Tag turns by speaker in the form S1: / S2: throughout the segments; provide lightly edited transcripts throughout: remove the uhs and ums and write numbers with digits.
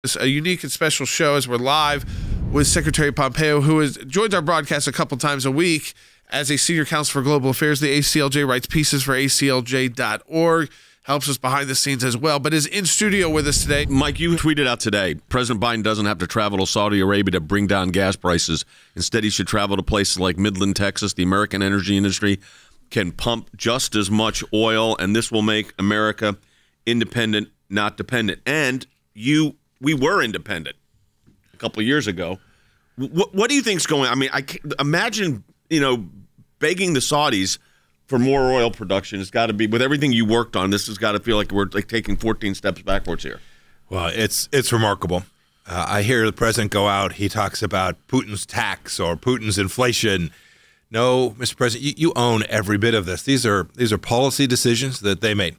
S1: It's a unique and special show as we're live with Secretary Pompeo, who joins our broadcast a couple times a week as a senior counsel for global affairs. The ACLJ writes pieces for ACLJ.org, helps us behind the scenes as well, but is in studio with us today.
S2: Mike, you tweeted out today, President Biden doesn't have to travel to Saudi Arabia to bring down gas prices. Instead, he should travel to places like Midland, Texas. The American energy industry can pump just as much oil, and this will make America independent, not dependent. And we were independent a couple of years ago. What do you think's going on? I mean, I can't imagine, begging the Saudis for more oil production. It's got to be, with everything you worked on, this has got to feel like we're taking 14 steps backwards here.
S3: Well, it's remarkable. I hear the president go out. He talks about Putin's tax or Putin's inflation. No, Mr. President, you own every bit of this. These are policy decisions that they made.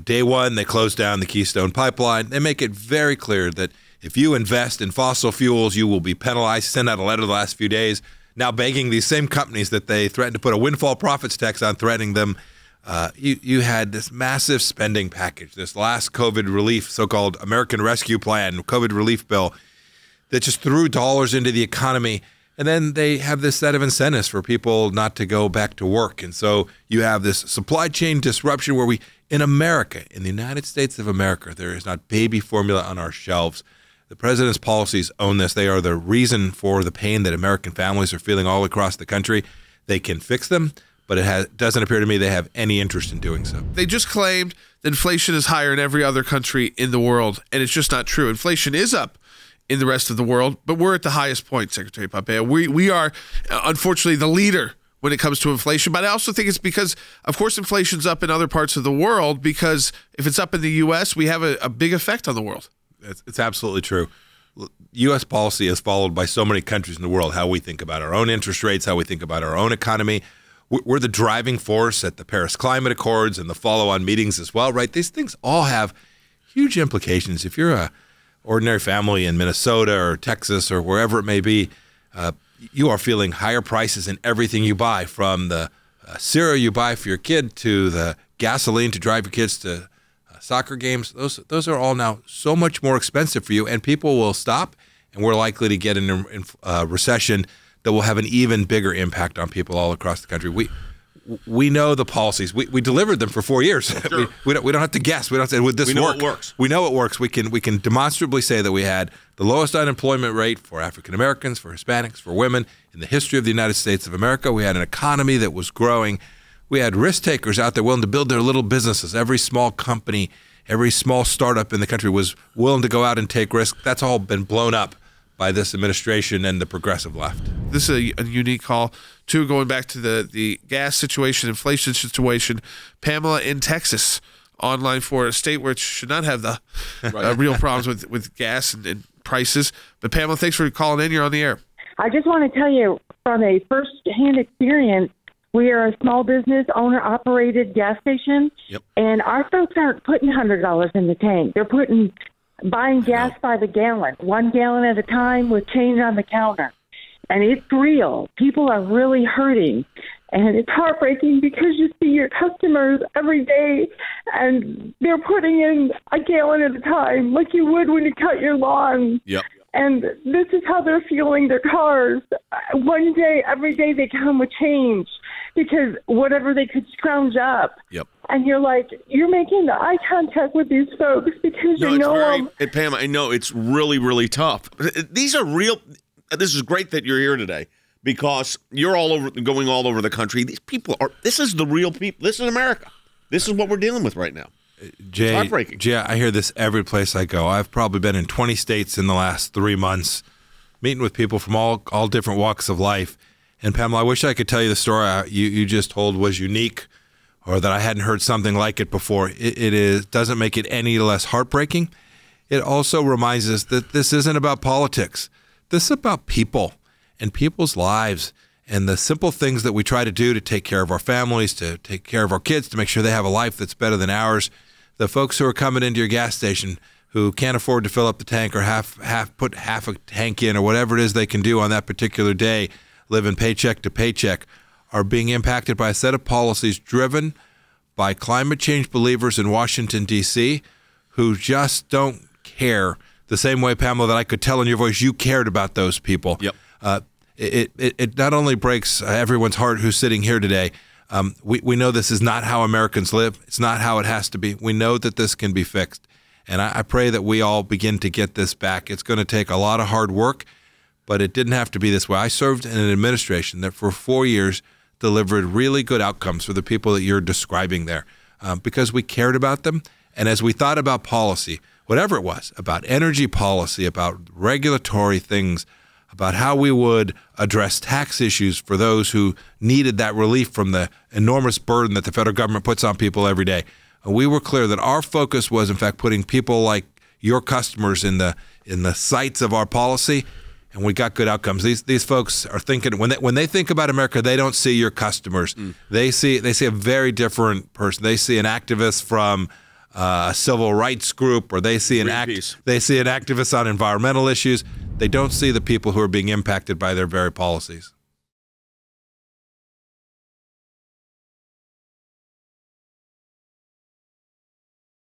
S3: Day one, they closed down the Keystone Pipeline. They make it very clear that if you invest in fossil fuels, you will be penalized. Send out a letter the last few days, now begging these same companies that they threatened to put a windfall profits tax on, threatening them. You had this massive spending package, this last COVID relief, so-called American Rescue Plan, COVID relief bill, that just threw dollars into the economy. And then they have this set of incentives for people not to go back to work. And so you have this supply chain disruption where in America, in the United States of America, there is not baby formula on our shelves. The president's policies own this. They are the reason for the pain that American families are feeling all across the country. They can fix them, but it doesn't appear to me they have any interest in doing so.
S1: They just claimed that inflation is higher in every other country in the world, and it's just not true. Inflation is up in the rest of the world, but we're at the highest point, Secretary Pompeo. We are, unfortunately, the leader when it comes to inflation, but I also think it's because, of course, inflation's up in other parts of the world, because if it's up in the U.S., we have a big effect on the world.
S3: It's absolutely true. U.S. policy is followed by so many countries in the world, how we think about our own interest rates, how we think about our own economy. We're the driving force at the Paris Climate Accords and the follow-on meetings as well, right? These things all have huge implications. If you're a ordinary family in Minnesota or Texas or wherever it may be, you are feeling higher prices in everything you buy, from the cereal you buy for your kid to the gasoline to drive your kids to soccer games. Those are all now so much more expensive for you, and people will stop, and we're likely to get in a recession that will have an even bigger impact on people all across the country. We know the policies. We delivered them for 4 years. Sure. We don't have to guess. We don't say, would this work?
S2: We know it works.
S3: We know it works. We can demonstrably say that we had the lowest unemployment rate for African Americans, for Hispanics, for women in the history of the United States of America. We had an economy that was growing. We had risk takers out there willing to build their little businesses. Every small company, every small startup in the country was willing to go out and take risks. That's all been blown up by this administration and the progressive left.
S1: This is a unique call, too, going back to the gas situation, inflation situation. Pamela in Texas, online for a state where it should not have the real problems with gas and prices. But Pamela, thanks for calling in. You're on the air.
S4: I just want to tell you from a first-hand experience, we are a small business owner-operated gas station, and our folks aren't putting $100 in the tank. They're buying gas by the gallon, 1 gallon at a time with change on the counter. And it's real. People are really hurting. And it's heartbreaking because you see your customers every day and they're putting in a gallon at a time like you would when you cut your lawn.
S2: Yep.
S4: And this is how they're fueling their cars. One day, every day they come with change because whatever they could scrounge up.
S2: Yep.
S4: And you're like, you're making the eye contact with these folks because you know them.
S2: Pam, I know it's really, really tough. These are real. This is great that you're here today because you're going all over the country. These people this is the real people. This is America. This is what we're dealing with right now.
S3: Jay,
S2: it's heartbreaking.
S3: Jay, I hear this every place I go. I've probably been in 20 states in the last 3 months, meeting with people from all different walks of life. And Pamela, I wish I could tell you the story you just told was unique, or that I hadn't heard something like it before. It doesn't make it any less heartbreaking. It also reminds us that this isn't about politics. This is about people and people's lives and the simple things that we try to do to take care of our families, to take care of our kids, to make sure they have a life that's better than ours. The folks who are coming into your gas station who can't afford to fill up the tank or put half a tank in or whatever it is they can do on that particular day, living paycheck to paycheck, are being impacted by a set of policies driven by climate change believers in Washington, D.C., who just don't care the same way, Pamela, that I could tell in your voice you cared about those people.
S2: Yep.
S3: It not only breaks everyone's heart who's sitting here today. We know this is not how Americans live. It's not how it has to be. We know that this can be fixed. And I pray that we all begin to get this back. It's going to take a lot of hard work, but it didn't have to be this way. I served in an administration that for 4 years delivered really good outcomes for the people that you're describing there because we cared about them. And as we thought about policy, whatever it was, about energy policy, about regulatory things, about how we would address tax issues for those who needed that relief from the enormous burden that the federal government puts on people every day, we were clear that our focus was, in fact, putting people like your customers in the sights of our policy, and we got good outcomes. These folks are thinking when they think about America, they don't see your customers. They see a very different person. They see an activist from a civil rights group, or they see an activist on environmental issues. They don't see the people who are being impacted by their very policies.